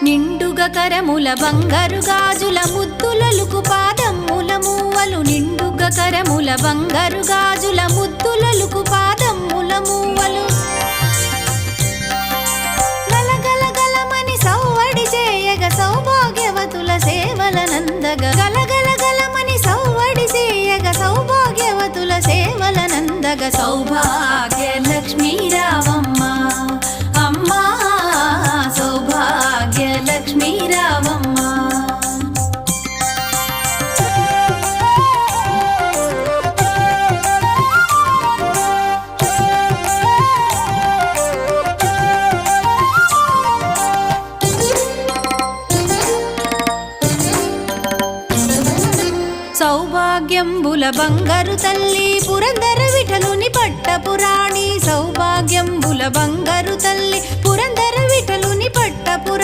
నిండుగా కరముల బంగారు గాజుల ముద్దులలుకు పాదమ్ముల మూవలు నిండుగా కరముల బంగారు గాజుల ముద్దులలుకు పాదమ్ముల మూవలు గలగల గలమని సౌవడి చేయగ సౌభాగ్యవతుల సేవలనందగ గలగల గలమని సౌవడి చేయగ సౌభాగ్యవతుల సేవలనందగ సౌభాగ్య లక్ష్మీ రావమ్మ అమ్మా సౌభాగ్య లక్ష్మీ రావమ్మ సౌభాగ్యంబుల బంగారు తల్లి పురందర విఠలుని పట్టపురాణి సౌభాగ్యంబుల బంగారు తల్లి పురందర విఠలుని పట్టపురాణి